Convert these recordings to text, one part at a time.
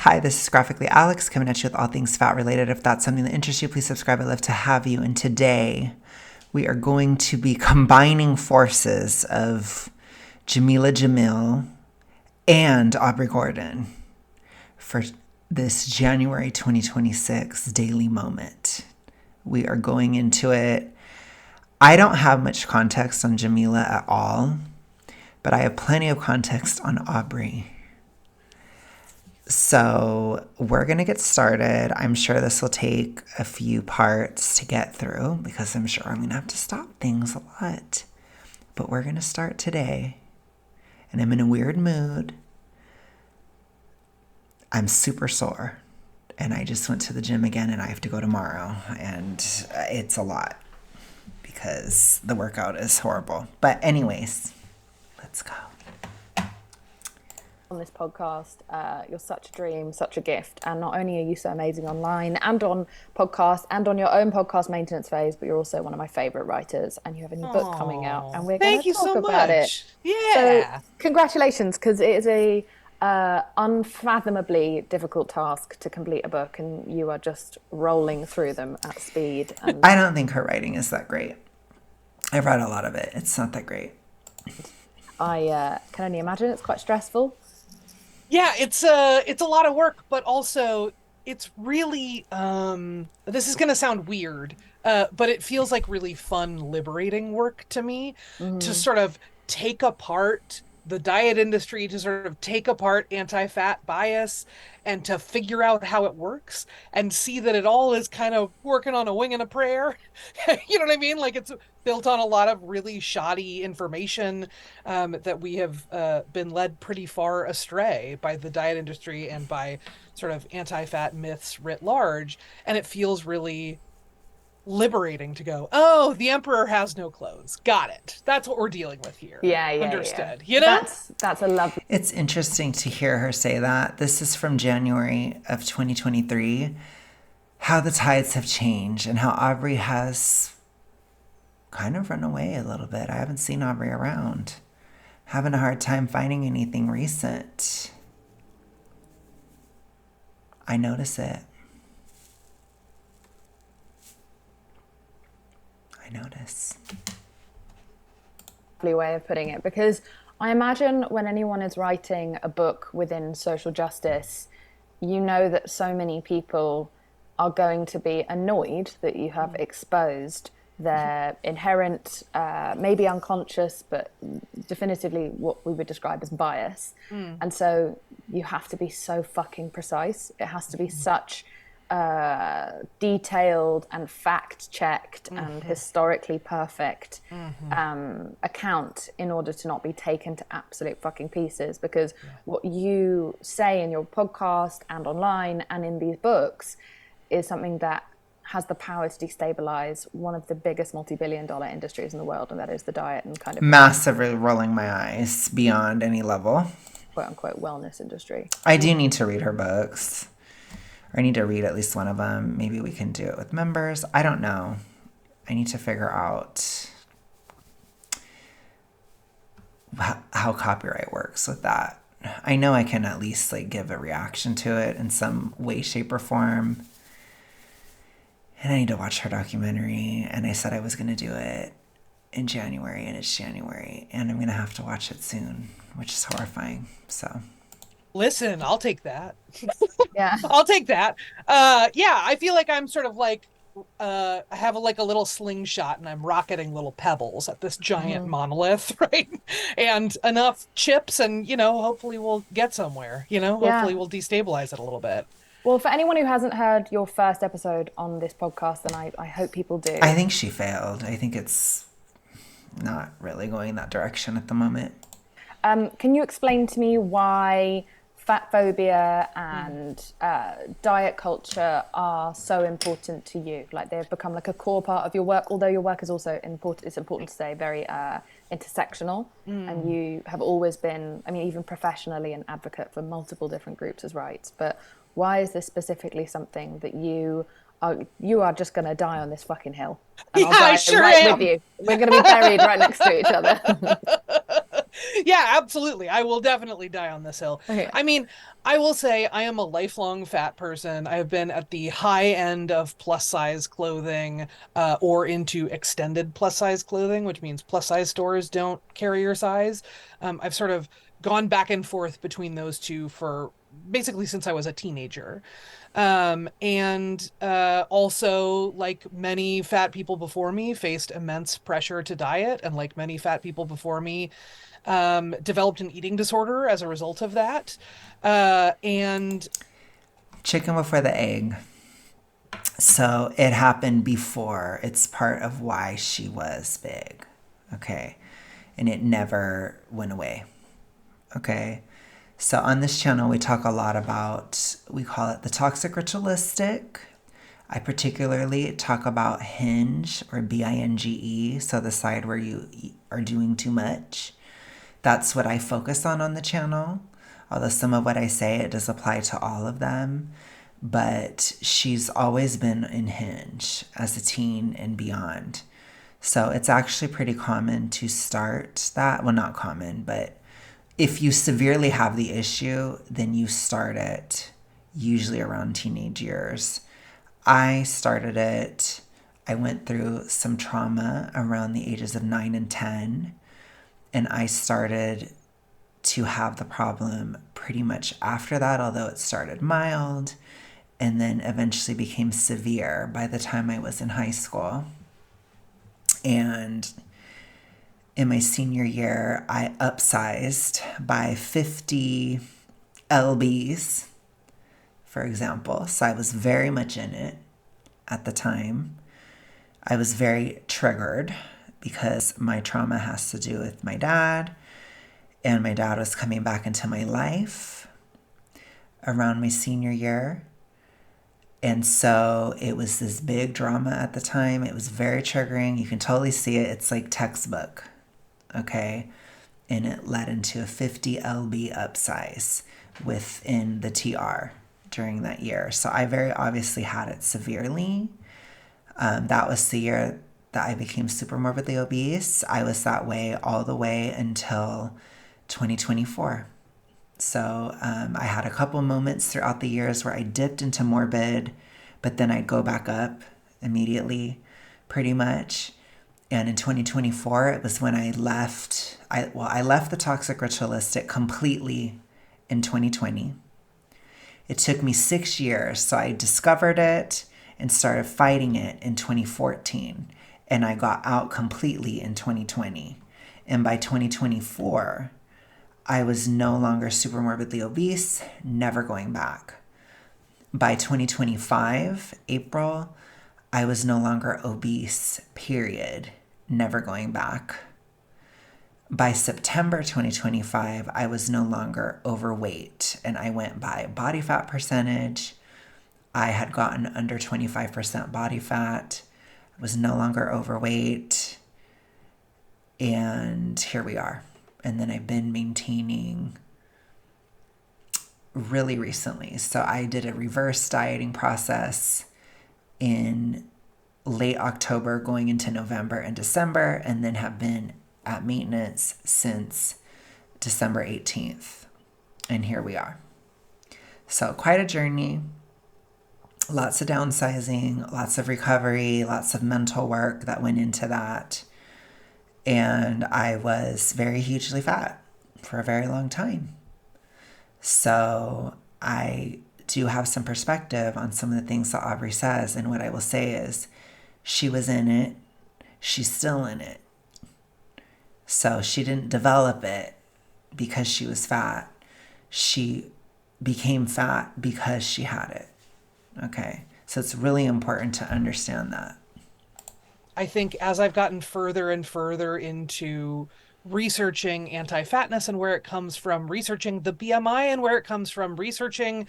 Hi, this is Graphically Alex coming at you with all things fat related. If that's something that interests you, please subscribe. I'd love to have you. And today we are going to be combining forces of Jamil and Aubrey Gordon for this January 2026 daily moment. We are going into it. I don't have much context on Jameela at all, but I have plenty of context on Aubrey. So we're going to get started. I'm sure this will take a few parts to get through because I'm sure I'm going to have to stop things a lot. But we're going to start today. And I'm in a weird mood. I'm super sore. And I just went to the gym again and I have to go tomorrow. And it's a lot because the workout is horrible. But anyways, let's go. On this podcast, you're such a dream, such a gift, and not only are you so amazing online and on podcasts and on your own podcast maintenance phase, but you're also one of my favorite writers, and you have a new book coming out, and we're going to talk about it. Yeah. So congratulations, because it is a unfathomably difficult task to complete a book, and you are just rolling through them at speed. And I don't think her writing is that great. I've read a lot of it. It's not that great. I can only imagine it's quite stressful. Yeah, it's a lot of work, but also it's really this is gonna sound weird, but it feels like really fun, liberating work to me to sort of take apart the diet industry, to sort of take apart anti-fat bias and to figure out how it works and see that it all is kind of working on a wing and a prayer. You know what I mean? Like it's built on a lot of really shoddy information that we have been led pretty far astray by the diet industry and by sort of anti-fat myths writ large. And it feels really liberating to go, oh, the emperor has no clothes. Got it. That's what we're dealing with here. Yeah. Understood. You know? That's a lovely. It's interesting to hear her say that. This is from January of 2023. How the tides have changed and how Aubrey has kind of run away a little bit. I haven't seen Aubrey around. Having a hard time finding anything recent. I notice it. Notice. Way of putting it, because I imagine when anyone is writing a book within social justice, you know that so many people are going to be annoyed that you have exposed their inherent, maybe unconscious, but definitively what we would describe as bias. And so you have to be so fucking precise. It has to be such detailed and fact-checked and historically perfect account in order to not be taken to absolute fucking pieces, because what you say in your podcast and online and in these books is something that has the power to destabilize one of the biggest multi-billion-dollar industries in the world, and that is the diet and kind of massively rolling my eyes beyond any level, quote-unquote wellness industry. I do need to read her books. Or I need to read at least one of them. Maybe we can do it with members. I don't know. I need to figure out how copyright works with that. I know I can at least like give a reaction to it in some way, shape, or form. And I need to watch her documentary. And I said I was going to do it in January, and it's January. And I'm going to have to watch it soon, which is horrifying. So... Listen, I'll take that. Yeah. I'll take that. Yeah, I feel like I'm sort of like, I have like a little slingshot and I'm rocketing little pebbles at this giant monolith, right? And enough chips and, hopefully we'll get somewhere, hopefully we'll destabilize it a little bit. Well, for anyone who hasn't heard your first episode on this podcast, then I hope people do. I think she failed. I think it's not really going that direction at the moment. Can you explain to me why fat phobia and diet culture are so important to you? Like they've become like a core part of your work, although your work is also important. It's important to say very intersectional, and you have always been, I mean, even professionally, an advocate for multiple different groups as rights. But why is this specifically something that you are just going to die on this fucking hill? And I'll die I sure right am. with you. We're going to be buried right next to each other. Yeah, absolutely. I will definitely die on this hill. Okay. I mean, I will say I am a lifelong fat person. I have been at the high end of plus size clothing, or into extended plus size clothing, which means plus size stores don't carry your size. I've sort of gone back and forth between those two for basically since I was a teenager. And also, like many fat people before me, faced immense pressure to diet, and like many fat people before me, developed an eating disorder as a result of that. And Chicken before the egg. So it happened before. It's part of why she was big. Okay. And it never went away. Okay. So on this channel, we talk a lot about, we call it the toxic ritualistic. I particularly talk about hinge, or binge, so the side where you are doing too much. That's what I focus on the channel. Although some of what I say, it does apply to all of them. But she's always been in hinge as a teen and beyond. So it's actually pretty common to start that. Well, not common, but if you severely have the issue, then you start it usually around teenage years. I started it, I went through some trauma around the ages of 9 and 10, and I started to have the problem pretty much after that, although it started mild and then eventually became severe by the time I was in high school. And in my senior year, I upsized by 50 lbs, for example. So I was very much in it at the time. I was very triggered because my trauma has to do with my dad, and my dad was coming back into my life around my senior year. And so it was this big drama at the time. It was very triggering. You can totally see it. It's like textbook. Okay. And it led into a 50 lb upsize within the TR during that year. So I very obviously had it severely. That was the year that I became super morbidly obese. I was that way all the way until 2024. So I had a couple moments throughout the years where I dipped into morbid, but then I'd go back up immediately, pretty much. And in 2024, it was when I left. I left the toxic ritualistic completely in 2020. It took me 6 years. So I discovered it and started fighting it in 2014. And I got out completely in 2020. And by 2024, I was no longer super morbidly obese, never going back. By 2025, April, I was no longer obese, period, never going back. By September 2025, I was no longer overweight, and I went by body fat percentage. I had gotten under 25% body fat. I was no longer overweight. And here we are. And then I've been maintaining really recently. So I did a reverse dieting process in late October going into November and December, and then have been at maintenance since December 18th. And here we are. So quite a journey. Lots of downsizing, lots of recovery, lots of mental work that went into that. And I was very hugely fat for a very long time. So I do have some perspective on some of the things that Aubrey says. And what I will say is she was in it. She's still in it. So she didn't develop it because she was fat. She became fat because she had it. Okay. So it's really important to understand that. I think as I've gotten further and further into researching anti-fatness and where it comes from, researching the BMI and where it comes from, researching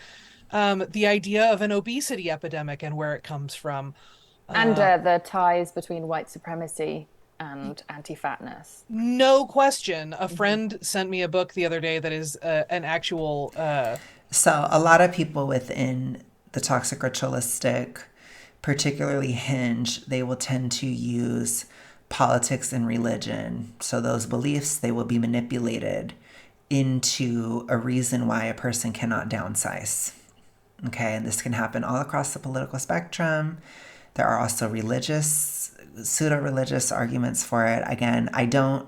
the idea of an obesity epidemic and where it comes from. And the ties between white supremacy and anti-fatness. No question. A friend sent me a book the other day that is an actual. So a lot of people within the toxic ritualistic, particularly hinge, they will tend to use politics and religion. So those beliefs, they will be manipulated into a reason why a person cannot downsize. Okay, and this can happen all across the political spectrum. There are also religious, pseudo-religious arguments for it. Again, I don't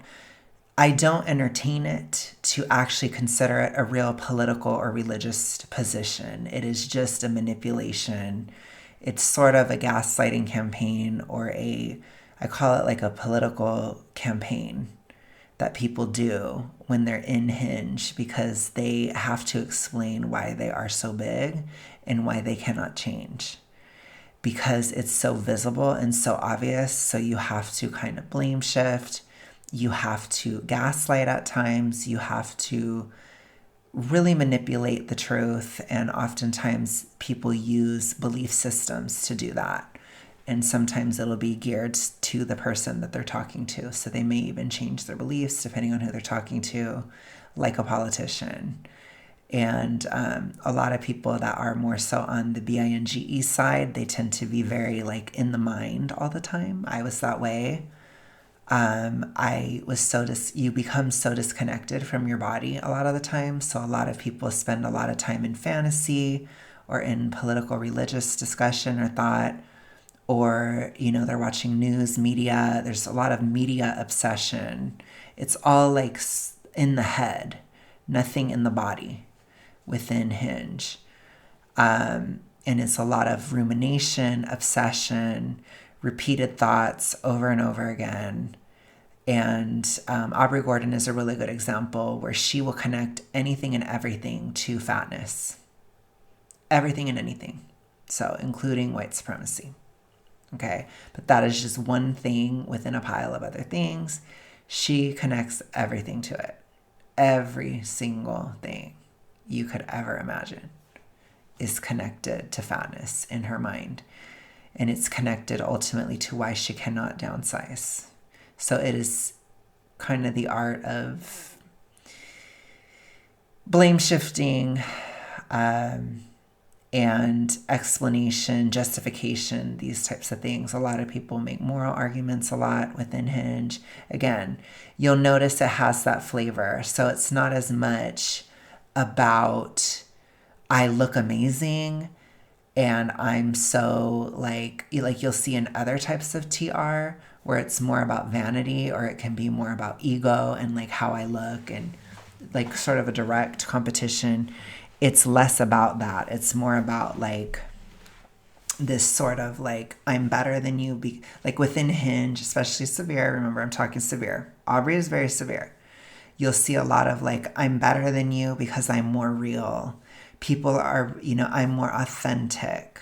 entertain it to actually consider it a real political or religious position. It is just a manipulation. It's sort of a gaslighting campaign, or I call it like a political campaign that people do when they're in Hinge, because they have to explain why they are so big and why they cannot change, because it's so visible and so obvious. So you have to kind of blame shift. You have to gaslight at times. You have to really manipulate the truth. And oftentimes people use belief systems to do that. And sometimes it'll be geared to the person that they're talking to. So they may even change their beliefs depending on who they're talking to, like a politician. And a lot of people that are more so on the BINGE side, they tend to be very like in the mind all the time. I was that way. You become so disconnected from your body a lot of the time. So a lot of people spend a lot of time in fantasy or in political religious discussion or thought, or, they're watching news, media. There's a lot of media obsession. It's all like in the head, nothing in the body within Hinge. And it's a lot of rumination, obsession, repeated thoughts over and over again. And Aubrey Gordon is a really good example where she will connect anything and everything to fatness. Everything and anything. So including white supremacy. Okay, but that is just one thing within a pile of other things. She connects everything to it. Every single thing you could ever imagine is connected to fatness in her mind. And it's connected ultimately to why she cannot downsize. So it is kind of the art of blame shifting, and explanation, justification, these types of things. A lot of people make moral arguments a lot within Hinge. Again, you'll notice it has that flavor. So it's not as much about I look amazing and I'm so like you'll see in other types of TR where it's more about vanity, or it can be more about ego and like how I look and like sort of a direct competition. It's less about that. It's more about like this sort of like, I'm better than you. Like within Hinge, especially severe. Remember, I'm talking severe. Aubrey is very severe. You'll see a lot of like, I'm better than you because I'm more real. People are, I'm more authentic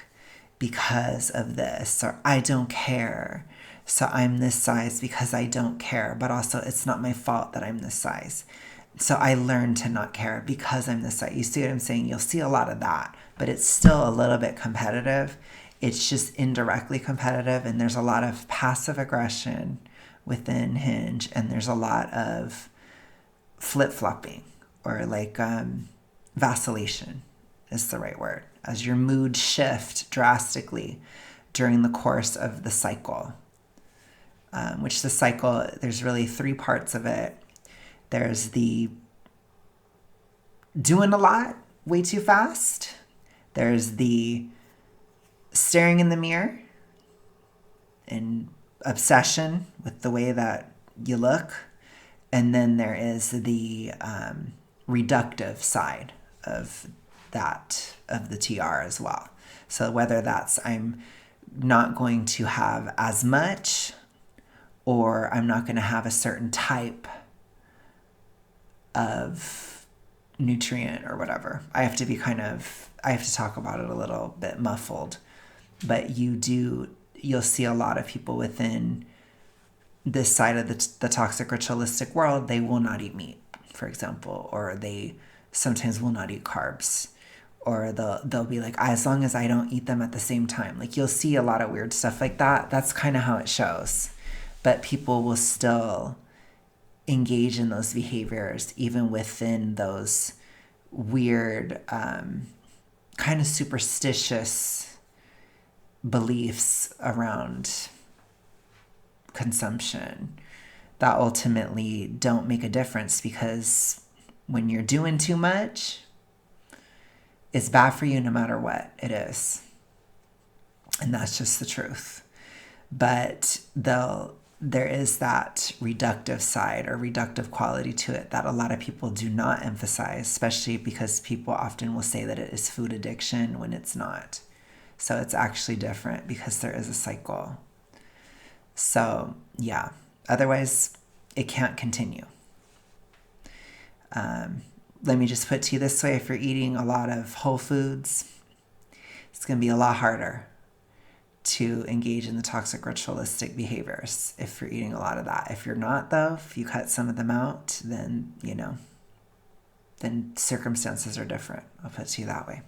because of this, or I don't care. So I'm this size because I don't care, but also it's not my fault that I'm this size. So I learned to not care because I'm this size. You see what I'm saying? You'll see a lot of that, but it's still a little bit competitive. It's just indirectly competitive, and there's a lot of passive aggression within Hinge, and there's a lot of flip-flopping, or like vacillation is the right word, as your mood shift drastically during the course of the cycle. Which the cycle, there's really 3 parts of it. There's the doing a lot way too fast. There's the staring in the mirror and obsession with the way that you look. And then there is the reductive side of that, of the TR as well. So whether that's I'm not going to have as much, or I'm not going to have a certain type of nutrient or whatever. I have to talk about it a little bit muffled, but you'll see a lot of people within this side of the toxic ritualistic world. They will not eat meat, for example, or they sometimes will not eat carbs, or they'll be like, as long as I don't eat them at the same time. Like you'll see a lot of weird stuff like that. That's kind of how it shows, but people will still engage in those behaviors even within those weird kind of superstitious beliefs around consumption that ultimately don't make a difference, because when you're doing too much, it's bad for you no matter what it is. And that's just the truth. But there is that reductive side or reductive quality to it that a lot of people do not emphasize, especially because people often will say that it is food addiction when it's not. So it's actually different because there is a cycle. So yeah, otherwise it can't continue. Let me just put it to you this way. If you're eating a lot of whole foods, it's going to be a lot harder to engage in the toxic ritualistic behaviors if you're eating a lot of that. If you're not, though, if you cut some of them out, then, then circumstances are different. I'll put it to you that way.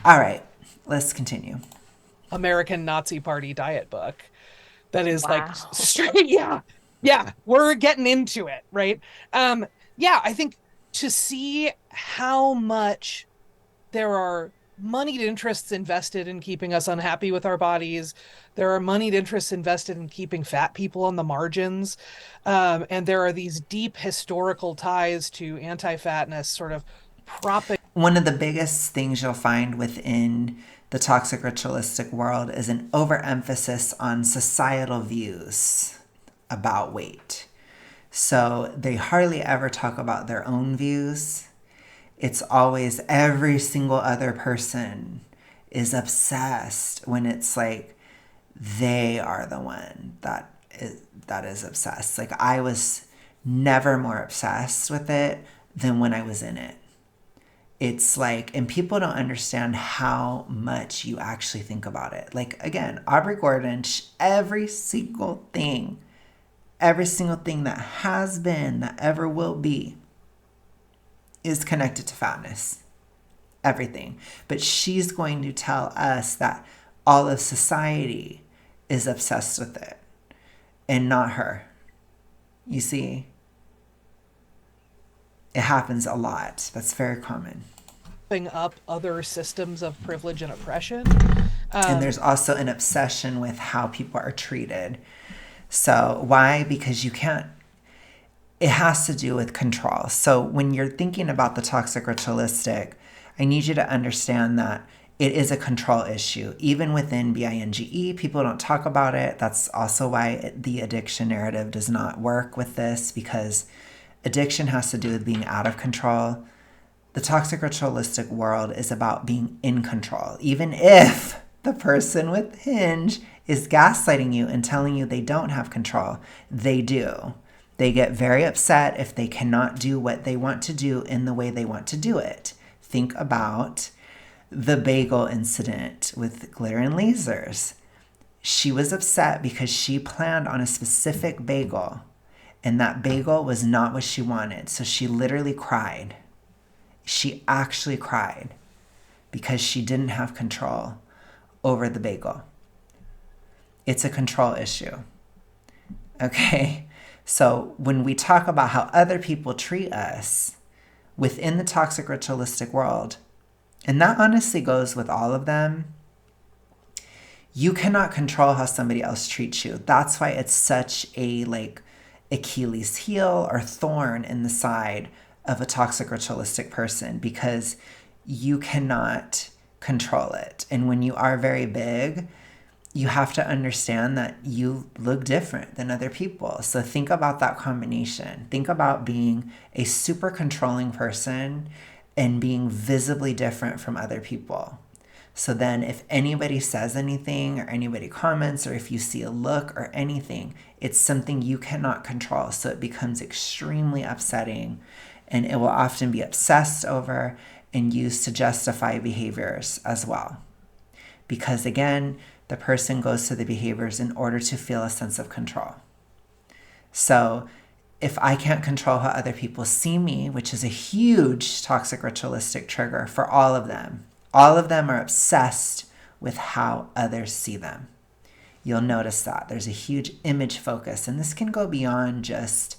All right, let's continue. American Nazi Party diet book that is Wow. like straight. Yeah, we're getting into it, right? I think to see how much there are moneyed interests invested in keeping us unhappy with our bodies. There are moneyed interests invested in keeping fat people on the margins. And there are these deep historical ties to anti-fatness sort of propping. One of the biggest things you'll find within the toxic ritualistic world is an overemphasis on societal views about weight. So they hardly ever talk about their own views. It's always every single other person is obsessed, when it's like they are the one that is obsessed. Like, I was never more obsessed with it than when I was in it. It's like, and people don't understand how much you actually think about it. Like, again, Aubrey Gordon, every single thing that has been, that ever will be, is connected to fatness. Everything. But she's going to tell us that all of society is obsessed with it and not her. You see? It happens a lot. That's very common. Up other systems of privilege and oppression. And there's also an obsession with how people are treated. So why? Because you can't, it has to do with control. So when you're thinking about the toxic ritualistic, I need you to understand that it is a control issue. Even within BINGE, people don't talk about it. That's also why the addiction narrative does not work with this, because addiction has to do with being out of control. The toxic ritualistic world is about being in control. Even if the person with Hinge is gaslighting you and telling you they don't have control, they do. They get very upset if they cannot do what they want to do in the way they want to do it. Think about the bagel incident with glitter and lasers. She was upset because she planned on a specific bagel, and that bagel was not what she wanted. So she literally cried. She actually cried because she didn't have control over the bagel. It's a control issue. Okay? So when we talk about how other people treat us within the toxic ritualistic world, and that honestly goes with all of them, you cannot control how somebody else treats you. That's why it's such a Achilles heel or thorn in the side of a toxic ritualistic person, because you cannot control it. And when you are very big, you have to understand that you look different than other people. So think about that combination. Think about being a super controlling person and being visibly different from other people. So then if anybody says anything or anybody comments, or if you see a look or anything, it's something you cannot control. So it becomes extremely upsetting, and it will often be obsessed over and used to justify behaviors as well. Because again, the person goes to the behaviors in order to feel a sense of control. So if I can't control how other people see me, which is a huge toxic ritualistic trigger for all of them are obsessed with how others see them. You'll notice that there's a huge image focus, and this can go beyond just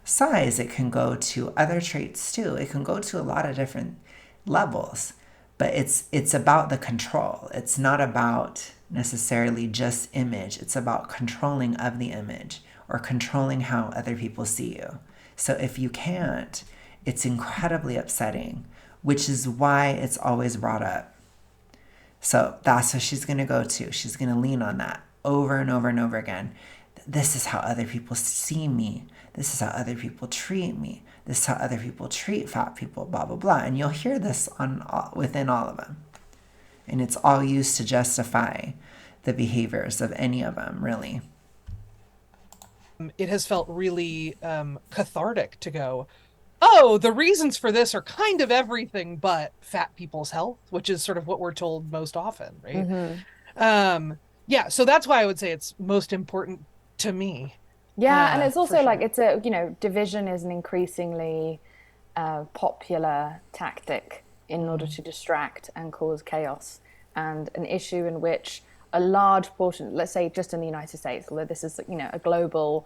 size. It can go to other traits too. It can go to a lot of different levels. but it's about the control. It's not about necessarily just image. It's about controlling of the image or controlling how other people see you. So if you can't, it's incredibly upsetting, which is why it's always brought up. So that's what she's going to go to. She's going to lean on that over and over and over again. This is how other people see me. This is how other people treat me. This is how other people treat fat people, blah, blah, blah. And you'll hear this within all of them. And it's all used to justify the behaviors of any of them, really. It has felt really cathartic to go, oh, the reasons for this are kind of everything but fat people's health, which is sort of what we're told most often, right? Yeah, so that's why I would say it's most important to me. Yeah, and it's also sure. like it's a, division is an increasingly popular tactic in order to distract and cause chaos, and an issue in which a large portion, let's say just in the United States, although this is, a global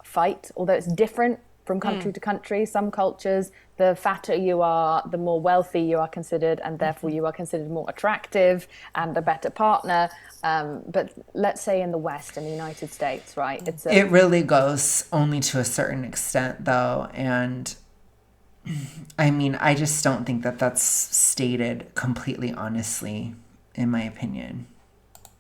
fight, although it's different from country to country. Some cultures, the fatter you are, the more wealthy you are considered, and therefore you are considered more attractive and a better partner. But let's say in the West, in the United States, right? It really goes only to a certain extent, though. And I mean, I just don't think that that's stated completely honestly, in my opinion.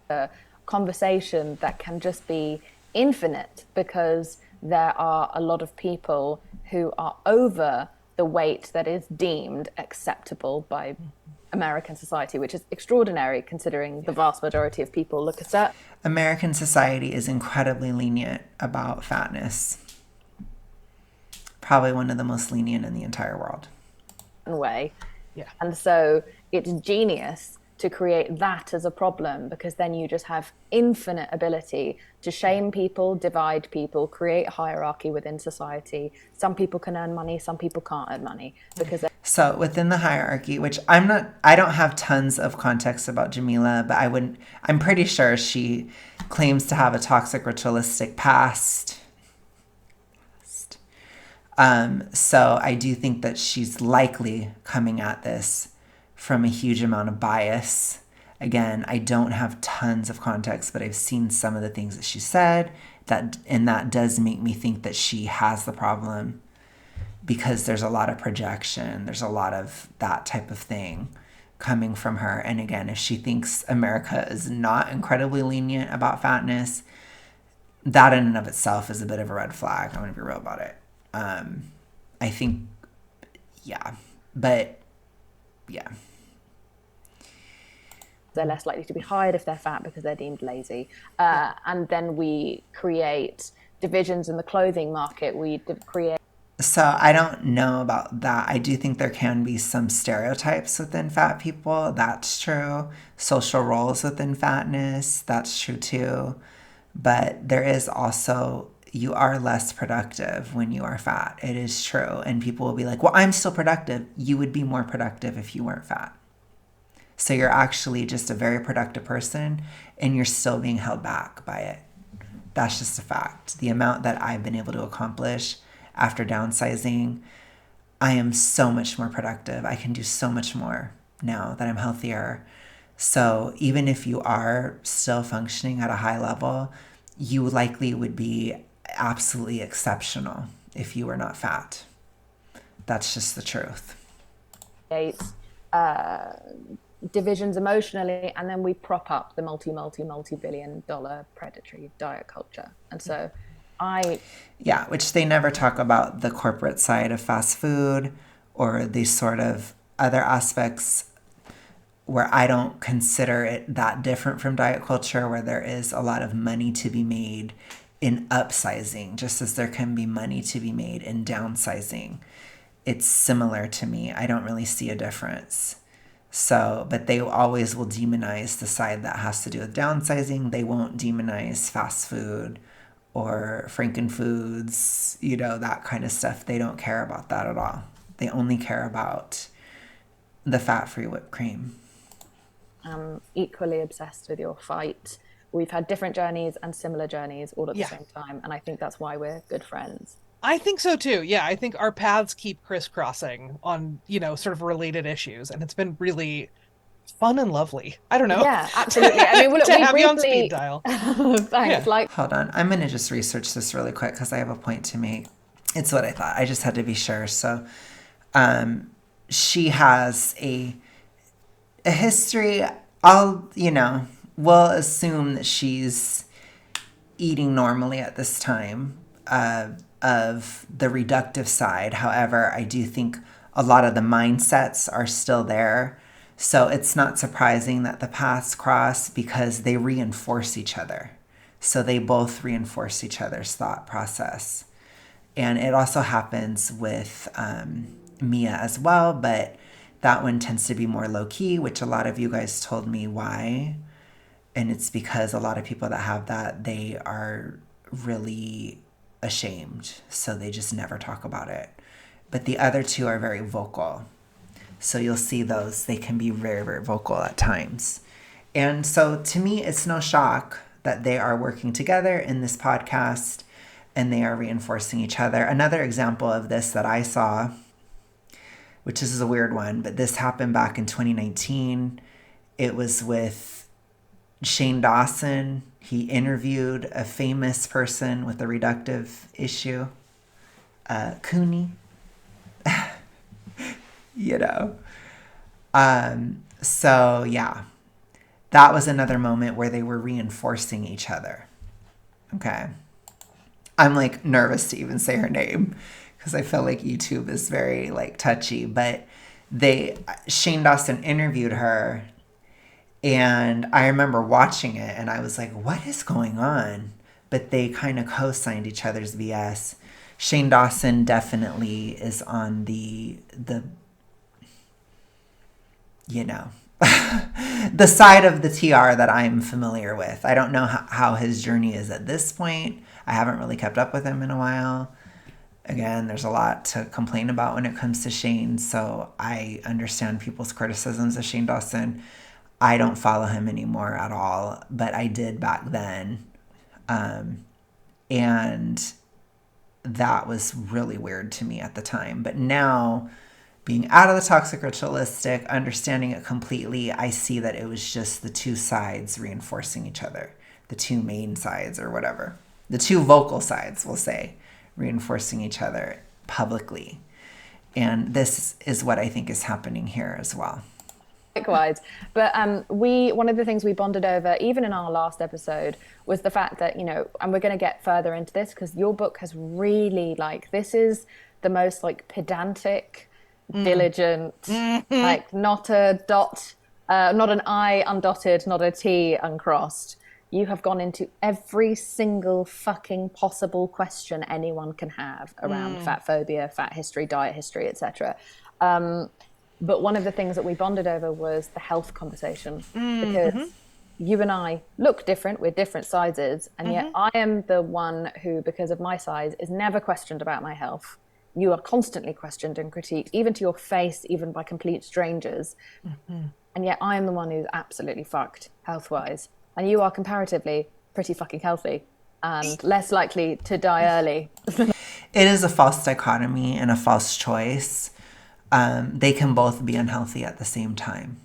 A conversation that can just be infinite because there are a lot of people who are over the weight that is deemed acceptable by American society, which is extraordinary considering the vast majority of people look at it. American society is incredibly lenient about fatness. Probably one of the most lenient in the entire world. Way. Yeah. And so it's genius to create that as a problem, because then you just have infinite ability to shame people, divide people, create hierarchy within society. Some people can earn money, some people can't earn money because so within the hierarchy, which I don't have tons of context about Jameela, but I'm pretty sure she claims to have a toxic ritualistic past. So I do think that she's likely coming at this from a huge amount of bias. Again, I don't have tons of context, but I've seen some of the things that she said, and that does make me think that she has the problem, because there's a lot of projection. There's a lot of that type of thing coming from her. And again, if she thinks America is not incredibly lenient about fatness, that in and of itself is a bit of a red flag. I'm going to be real about it. I think, yeah, but yeah. They're less likely to be hired if they're fat because they're deemed lazy. And then we create divisions in the clothing market. We create. So I don't know about that. I do think there can be some stereotypes within fat people. That's true. Social roles within fatness. That's true too. But there is also, you are less productive when you are fat. It is true. And people will be like, well, I'm still productive. You would be more productive if you weren't fat. So you're actually just a very productive person, and you're still being held back by it. That's just a fact. The amount that I've been able to accomplish after downsizing, I am so much more productive. I can do so much more now that I'm healthier. So even if you are still functioning at a high level, you likely would be absolutely exceptional if you were not fat. That's just the truth. Divisions emotionally, and then we prop up the multi-billion dollar predatory diet culture. And so yeah, which they never talk about the corporate side of fast food or these sort of other aspects where I don't consider it that different from diet culture, where there is a lot of money to be made in upsizing, just as there can be money to be made in downsizing. It's similar to me. I don't really see a difference. So, but they always will demonize the side that has to do with downsizing. They won't demonize fast food or Frankenfoods, that kind of stuff. They don't care about that at all. They only care about the fat-free whipped cream. I'm equally obsessed with your fight. We've had different journeys and similar journeys all at the same time. And I think that's why we're good friends. I think so too. Yeah, I think our paths keep crisscrossing on, sort of related issues, and it's been really fun and lovely. I don't know. Yeah, absolutely. I mean, well, look, To we have you on speed briefly, dial. thanks. Yeah. Like, Hold on. I'm going to just research this really quick because I have a point to make. It's what I thought. I just had to be sure. So, she has a history. We'll assume that she's eating normally at this time of the reductive side. However, I do think a lot of the mindsets are still there. So it's not surprising that the paths cross because they reinforce each other. So they both reinforce each other's thought process. And it also happens with Mia as well, but that one tends to be more low key, which a lot of you guys told me why. And it's because a lot of people that have that, they are really ashamed. So they just never talk about it. But the other two are very vocal. So you'll see those, they can be very, very vocal at times. And so to me, it's no shock that they are working together in this podcast and they are reinforcing each other. Another example of this that I saw, which is a weird one, but this happened back in 2019. It was with Shane Dawson. He interviewed a famous person with a reductive issue, Cooney. you know. So yeah, that was another moment where they were reinforcing each other. Okay. I'm like nervous to even say her name because I feel like YouTube is very like touchy, but Shane Dawson interviewed her and I remember watching it and I was like, what is going on? But they kind of co-signed each other's BS. Shane Dawson definitely is on the the side of the TR that I'm familiar with. I don't know how his journey is at this point. I haven't really kept up with him in a while. Again, there's a lot to complain about when it comes to Shane, so I understand people's criticisms of Shane Dawson. I don't follow him anymore at all, but I did back then. And that was really weird to me at the time. But now, being out of the toxic ritualistic, understanding it completely, I see that it was just the two sides reinforcing each other. The two main sides or whatever. The two vocal sides, we'll say, reinforcing each other publicly. And this is what I think is happening here as well. Likewise, but one of the things we bonded over, even in our last episode, was the fact that and we're going to get further into this because your book has really this is the most pedantic, diligent, not a dot, not an I undotted, not a T uncrossed. You have gone into every single fucking possible question anyone can have around fat phobia, fat history, diet history, etc. But one of the things that we bonded over was the health conversation because you and I look different. We're different sizes. And yet I am the one who, because of my size, is never questioned about my health. You are constantly questioned and critiqued, even to your face, even by complete strangers. And yet I am the one who's absolutely fucked health-wise. And you are comparatively pretty fucking healthy and less likely to die early. It is a false dichotomy and a false choice. They can both be unhealthy at the same time.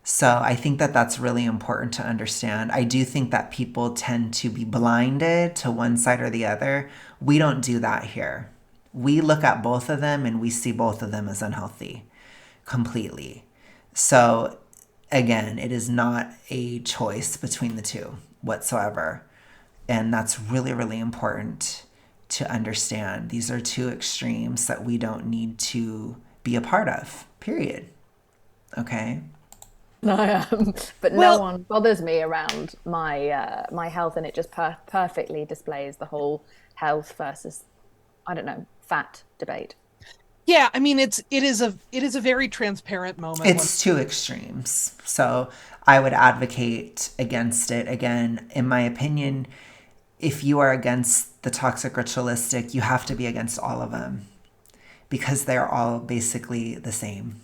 So I think that that's really important to understand. I do think that people tend to be blinded to one side or the other. We don't do that here. We look at both of them and we see both of them as unhealthy completely. So again, it is not a choice between the two whatsoever. And that's really, really important to understand. These are two extremes that we don't need to be a part of, period. Okay? But no one bothers me around my health, and it just perfectly displays the whole health versus, I don't know, fat debate. Yeah, I mean it is a very transparent moment. It's two extremes. So I would advocate against it. Again, in my opinion, if you are against the toxic ritualistic, you have to be against all of them because they're all basically the same.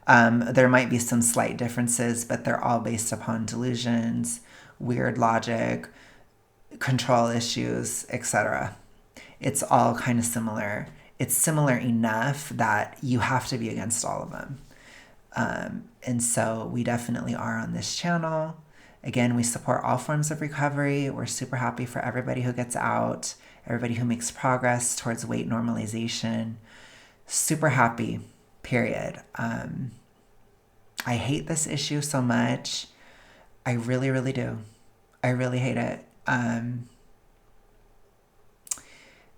There might be some slight differences, but they're all based upon delusions, weird logic, control issues, etc. it's all kind of similar. It's similar enough that you have to be against all of them. And so we definitely are on this channel. Again, we support all forms of recovery. We're super happy for everybody who gets out, everybody who makes progress towards weight normalization. Super happy, period. I hate this issue so much. I really, really do. I really hate it.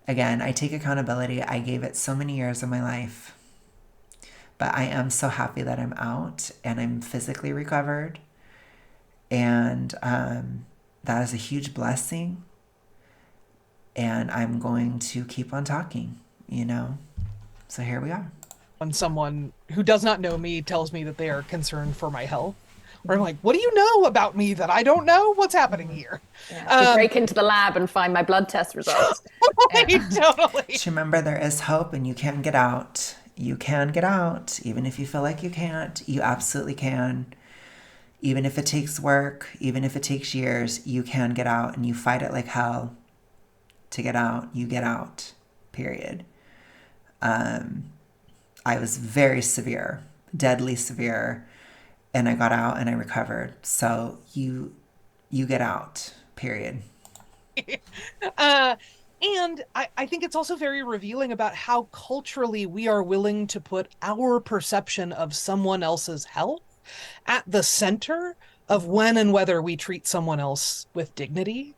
Again, I take accountability. I gave it so many years of my life. But I am so happy that I'm out and I'm physically recovered. And that is a huge blessing. And I'm going to keep on talking, you know? So here we are. When someone who does not know me tells me that they are concerned for my health, or I'm like, what do you know about me that I don't know? What's happening here? Yeah, break into the lab and find my blood test results. Totally. Just remember, there is hope and you can get out. You can get out. Even if you feel like you can't, you absolutely can. Even if it takes work, even if it takes years, you can get out, and you fight it like hell to get out. You get out, period. I was very severe, deadly severe, and I got out and I recovered. So you get out, period. And I think it's also very revealing about how culturally we are willing to put our perception of someone else's health at the center of when and whether we treat someone else with dignity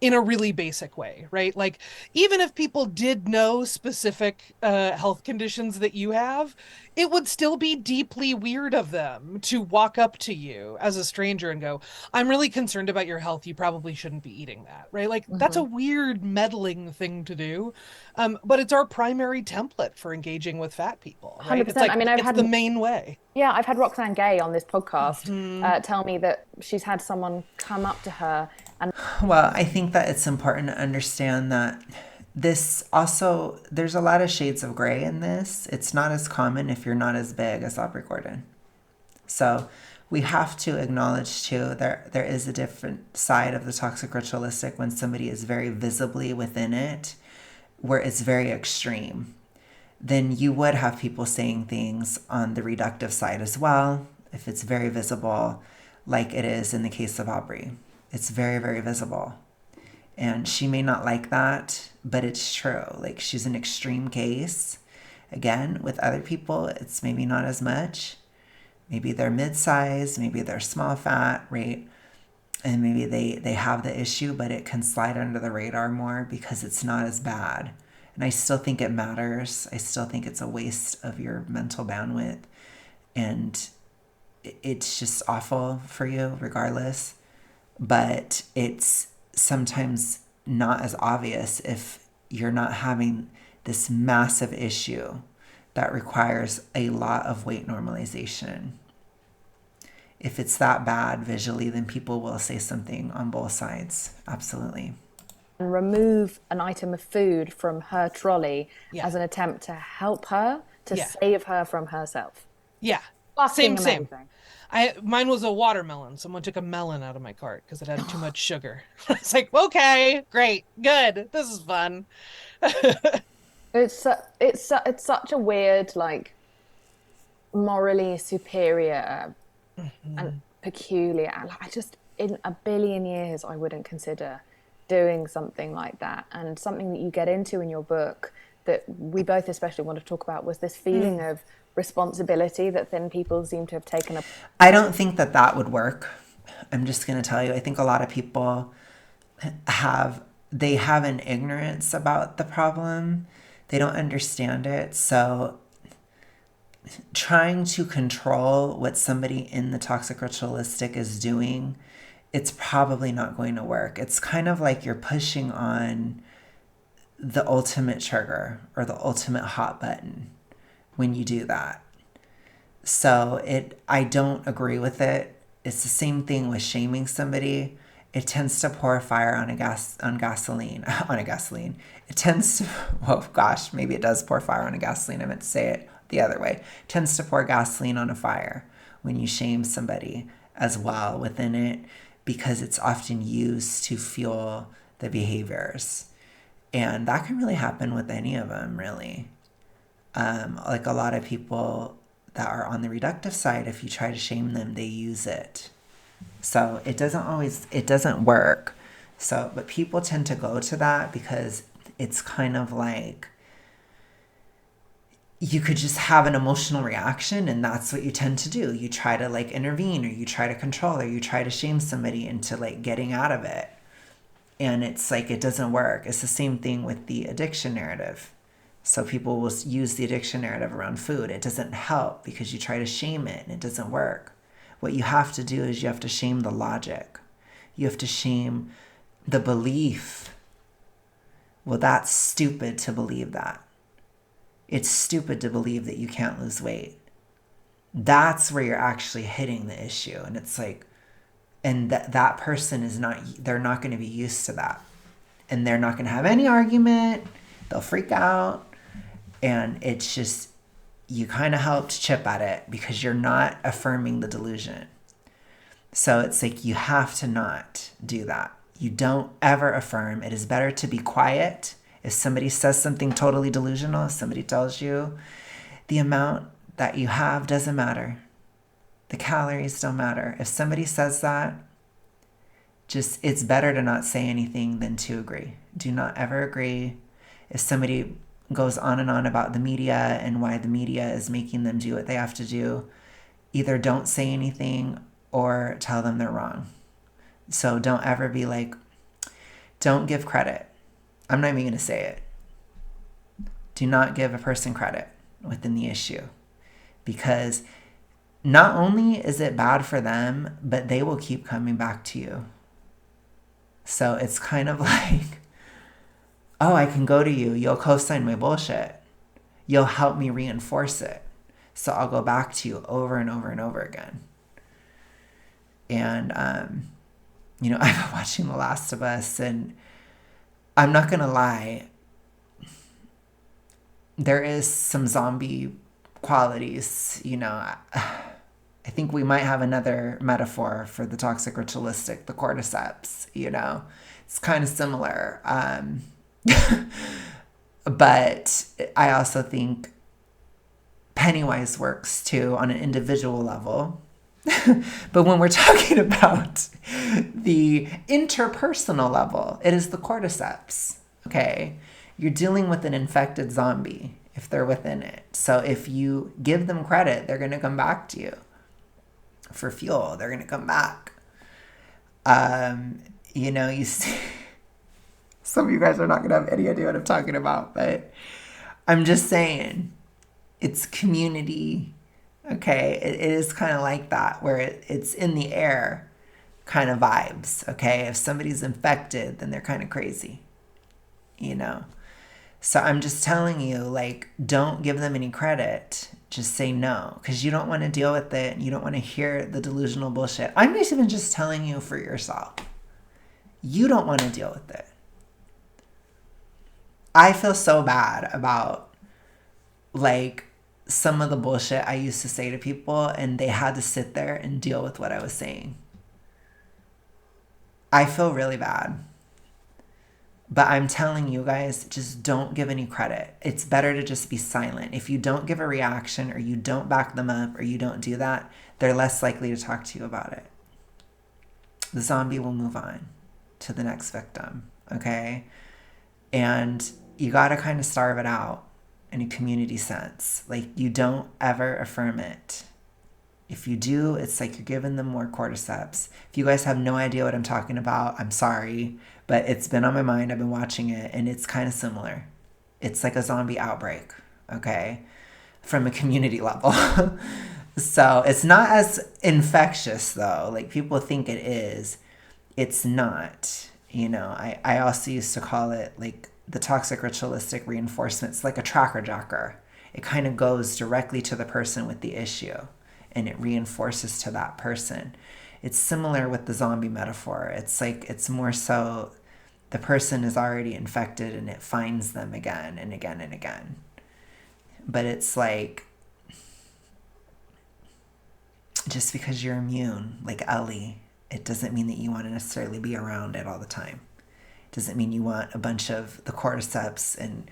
in a really basic way, right? Like, even if people did know specific health conditions that you have, it would still be deeply weird of them to walk up to you as a stranger and go, I'm really concerned about your health. You probably shouldn't be eating that, right? Like, that's a weird meddling thing to do. But it's our primary template for engaging with fat people, right? 100%. It's like, I mean, it's the main way. Yeah, I've had Roxanne Gay on this podcast tell me that she's had someone come up to her and... Well, I think that it's important to understand that this also, there's a lot of shades of gray in this. It's not as common if you're not as big as Aubrey Gordon. So we have to acknowledge too, there is a different side of the toxic ritualistic when somebody is very visibly within it, where it's very extreme. Then you would have people saying things on the reductive side as well, if it's very visible, like it is in the case of Aubrey. It's very, very visible. And she may not like that, but it's true. Like, she's an extreme case. Again, with other people, it's maybe not as much. Maybe they're mid-size, maybe they're small fat, right? And maybe they have the issue, but it can slide under the radar more because it's not as bad. And I still think it matters. I still think it's a waste of your mental bandwidth. And it's just awful for you regardless. But it's sometimes not as obvious if you're not having this massive issue that requires a lot of weight normalization. If it's that bad visually, then people will say something on both sides. Absolutely. And remove an item of food from her trolley as an attempt to help her, to save her from herself. Yeah. Fucking Same. amazing. Mine was a watermelon. Someone took a melon out of my cart because it had too much sugar. It's like, okay, great, good. This is fun. It's such a weird, like, morally superior and peculiar. I just, in a billion years, I wouldn't consider doing something like that. And something that you get into in your book that we both especially want to talk about was this feeling of responsibility that thin people seem to have taken up. I don't think that would work. I'm just going to tell you, I think a lot of people have an ignorance about the problem. They don't understand it. So trying to control what somebody in the toxic ritualistic is doing, it's probably not going to work. It's kind of like you're pushing on the ultimate trigger or the ultimate hot button when you do that. So I don't agree with it. It's the same thing with shaming somebody. It tends to pour fire on gasoline. It tends to, oh gosh, maybe it does pour fire on a gasoline. I meant to say it the other way. It tends to pour gasoline on a fire when you shame somebody as well within it, because it's often used to fuel the behaviors. And that can really happen with any of them, really. Like a lot of people that are on the reductive side, if you try to shame them, they use it. So it doesn't work. So, but people tend to go to that because it's kind of like you could just have an emotional reaction, and that's what you tend to do. You try to like intervene, or you try to control, or you try to shame somebody into like getting out of it. And it's like it doesn't work. It's the same thing with the addiction narrative. So people will use the addiction narrative around food. It doesn't help because you try to shame it and it doesn't work. What you have to do is you have to shame the logic. You have to shame the belief. Well, that's stupid to believe that. It's stupid to believe that you can't lose weight. That's where you're actually hitting the issue. And it's like, and that person is not, they're not going to be used to that. And they're not going to have any argument. They'll freak out. And it's just, you kind of helped chip at it because you're not affirming the delusion. So it's like you have to not do that. You don't ever affirm. It is better to be quiet. If somebody says something totally delusional, if somebody tells you the amount that you have doesn't matter. The calories don't matter. If somebody says that, just it's better to not say anything than to agree. Do not ever agree. If somebody goes on and on about the media and why the media is making them do what they have to do, either don't say anything or tell them they're wrong. So don't ever be like, don't give credit. I'm not even going to say it. Do not give a person credit within the issue, because not only is it bad for them, but they will keep coming back to you. So it's kind of like, oh, I can go to you. You'll co-sign my bullshit. You'll help me reinforce it. So I'll go back to you over and over and over again. And, I've been watching The Last of Us, and I'm not going to lie. There is some zombie qualities, I think we might have another metaphor for the toxic ritualistic, the cordyceps, It's kind of similar. But I also think Pennywise works too on an individual level. But when we're talking about the interpersonal level, it is the cordyceps, okay? You're dealing with an infected zombie if they're within it. So if you give them credit, they're going to come back to you for fuel. They're going to come back. You see, some of you guys are not going to have any idea what I'm talking about, but I'm just saying it's community. Okay, it is kind of like that, where it's in the air kind of vibes. Okay, if somebody's infected, then they're kind of crazy, So I'm just telling you, like, don't give them any credit. Just say no, because you don't want to deal with it. And you don't want to hear the delusional bullshit. I'm not even just telling you for yourself. You don't want to deal with it. I feel so bad about, like, some of the bullshit I used to say to people, and they had to sit there and deal with what I was saying. I feel really bad. But I'm telling you guys, just don't give any credit. It's better to just be silent. If you don't give a reaction, or you don't back them up, or you don't do that, they're less likely to talk to you about it. The zombie will move on to the next victim, okay? And you got to kind of starve it out in a community sense. Like, you don't ever affirm it. If you do, it's like you're giving them more cordyceps. If you guys have no idea what I'm talking about, I'm sorry, but it's been on my mind. I've been watching it, and it's kind of similar. It's like a zombie outbreak, okay, from a community level. So it's not as infectious, though, like people think it is. It's not. I also used to call it, like, the toxic ritualistic reinforcement. It's like a tracker jacker. It kind of goes directly to the person with the issue, and it reinforces to that person. It's similar with the zombie metaphor. It's like, it's more so the person is already infected, and it finds them again and again and again. But it's like, just because you're immune, like Ellie, it doesn't mean that you want to necessarily be around it all the time. It Doesn't mean you want a bunch of the cordyceps and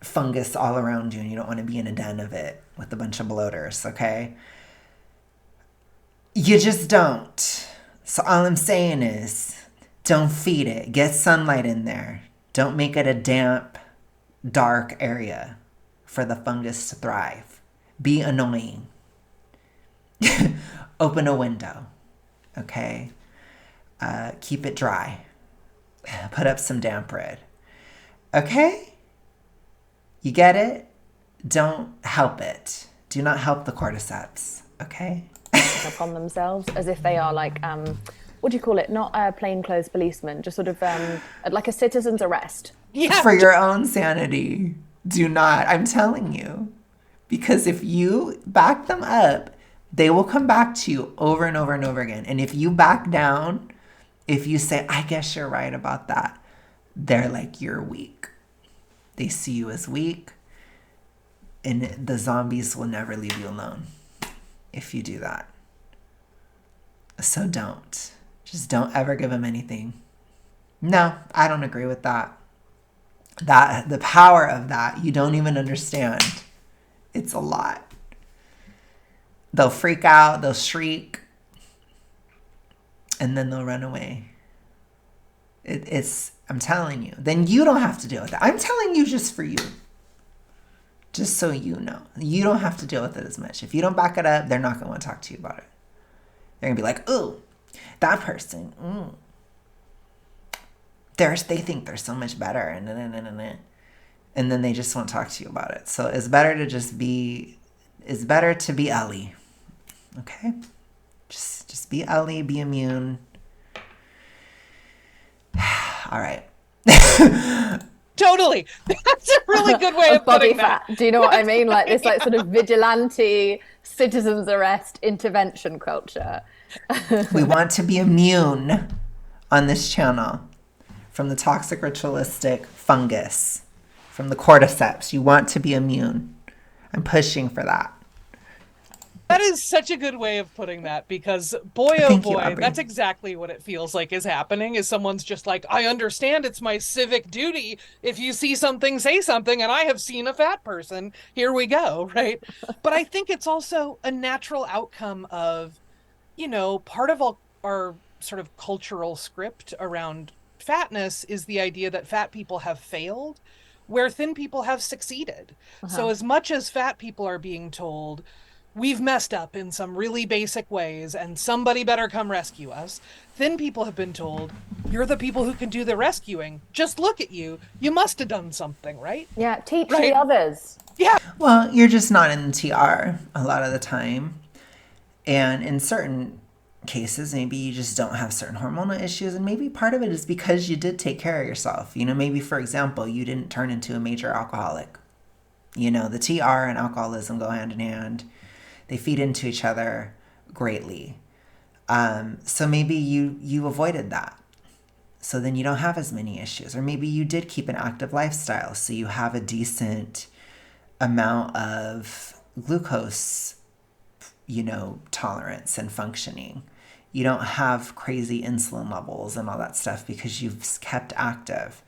fungus all around you and you don't want to be in a den of it with a bunch of bloaters, okay? You just don't. So all I'm saying is don't feed it. Get sunlight in there. Don't make it a damp, dark area for the fungus to thrive. Be annoying. Open a window, okay? Keep it dry. Put up some damp red. Okay? You get it? Don't help it. Do not help the cordyceps, okay? Upon themselves as if they are like what do you call it, not a plainclothes policeman, just sort of like a citizen's arrest. Yeah. For your own sanity, do not. I'm telling you. Because if you back them up, they will come back to you over and over and over again. And if you back down, if you say, I guess you're right about that, they're like, you're weak. They see you as weak. And the zombies will never leave you alone if you do that. So don't. Just don't ever give them anything. No, I don't agree with that. The power of that, you don't even understand. It's a lot. They'll freak out, they'll shriek, and then they'll run away. I'm telling you. Then you don't have to deal with it. I'm telling you just for you. Just so you know. You don't have to deal with it as much. If you don't back it up, they're not going to want to talk to you about it. They're going to be like, ooh, that person, they think they're so much better. And then they just won't talk to you about it. So it's better to be Ellie. Okay? Just be Ellie, be immune. All right. Totally. That's a really good way of body putting that. fat. Do you know what I mean? Like this, like sort of vigilante citizens arrest intervention culture. We want to be immune on this channel from the toxic ritualistic fungus, from the cordyceps. You want to be immune. I'm pushing for that. That is such a good way of putting that, because boy, oh Thank you, boy, Aubrey. that's exactly what it feels like is happening, is someone's just like, I understand it's my civic duty. If you see something, say something, and I have seen a fat person. Here we go, right? But I think it's also a natural outcome of, part of our sort of cultural script around fatness is the idea that fat people have failed, where thin people have succeeded. So as much as fat people are being told, we've messed up in some really basic ways and somebody better come rescue us, thin people have been told, you're the people who can do the rescuing. Just look at you. You must have done something, right? Yeah, teach Right. the others. Yeah. Well, you're just not in the TR a lot of the time. And in certain cases, maybe you just don't have certain hormonal issues. And maybe part of it is because you did take care of yourself. Maybe, for example, you didn't turn into a major alcoholic. The TR and alcoholism go hand in hand. They feed into each other greatly. So maybe you avoided that. So then you don't have as many issues. Or maybe you did keep an active lifestyle, so you have a decent amount of glucose, tolerance and functioning. You don't have crazy insulin levels and all that stuff because you've kept active.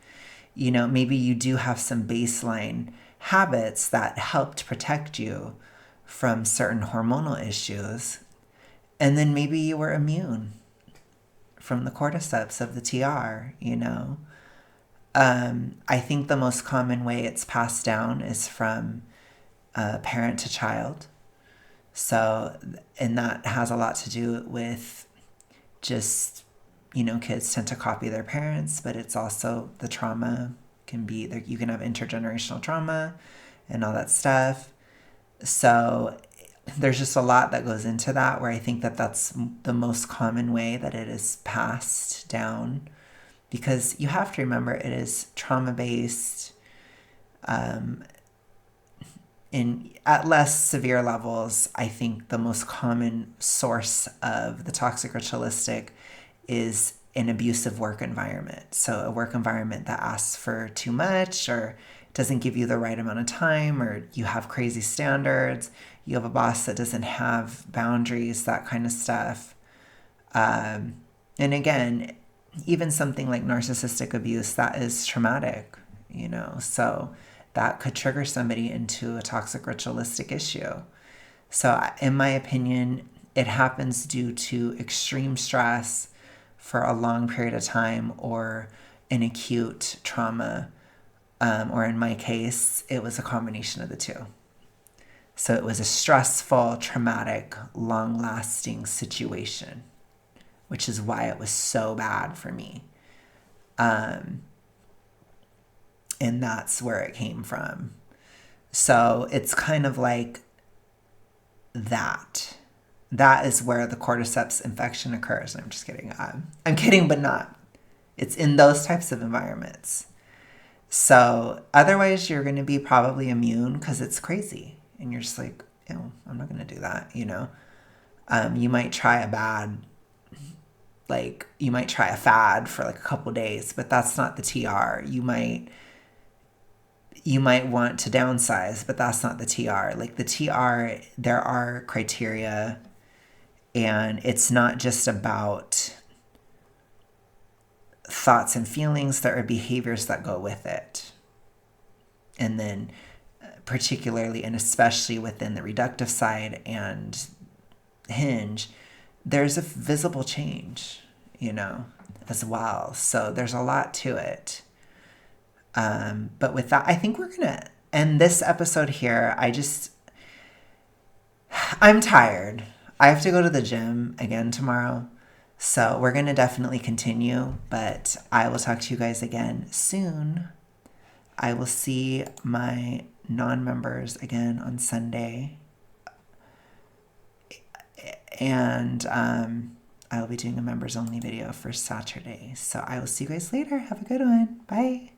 Maybe you do have some baseline habits that helped protect you from certain hormonal issues. And then maybe you were immune from the cordyceps of the TR, I think the most common way it's passed down is from parent to child. So, and that has a lot to do with just, kids tend to copy their parents, but it's also the trauma can be there. You can have intergenerational trauma and all that stuff. So there's just a lot that goes into that, where I think that that's the most common way that it is passed down, because you have to remember it is trauma-based. At less severe levels, I think the most common source of the toxic ritualistic is an abusive work environment. So a work environment that asks for too much, or doesn't give you the right amount of time, or you have crazy standards, you have a boss that doesn't have boundaries, that kind of stuff. And again, even something like narcissistic abuse, that is traumatic, you know, so that could trigger somebody into a toxic ritualistic issue. So in my opinion, it happens due to extreme stress for a long period of time, or an acute trauma, or in my case, it was a combination of the two. So it was a stressful, traumatic, long-lasting situation, which is why it was so bad for me. And that's where it came from. So it's kind of like that. That is where the cordyceps infection occurs. I'm just kidding. I'm kidding, but not. It's in those types of environments. So otherwise, you're going to be probably immune because it's crazy. And you're just like, ew, I'm not going to do that, you know? You might try a fad for like a couple days, but that's not the TR. You might want to downsize, but that's not the TR. Like the TR, there are criteria, and it's not just about thoughts and feelings. There are behaviors that go with it. And then particularly and especially within the reductive side and hinge, there's a visible change, you know, as well. So there's a lot to it. But with that, I think we're going to end this episode here. I'm tired. I have to go to the gym again tomorrow. So we're going to definitely continue, but I will talk to you guys again soon. I will see my non-members again on Sunday. And I will be doing a members only video for Saturday. So I will see you guys later. Have a good one. Bye.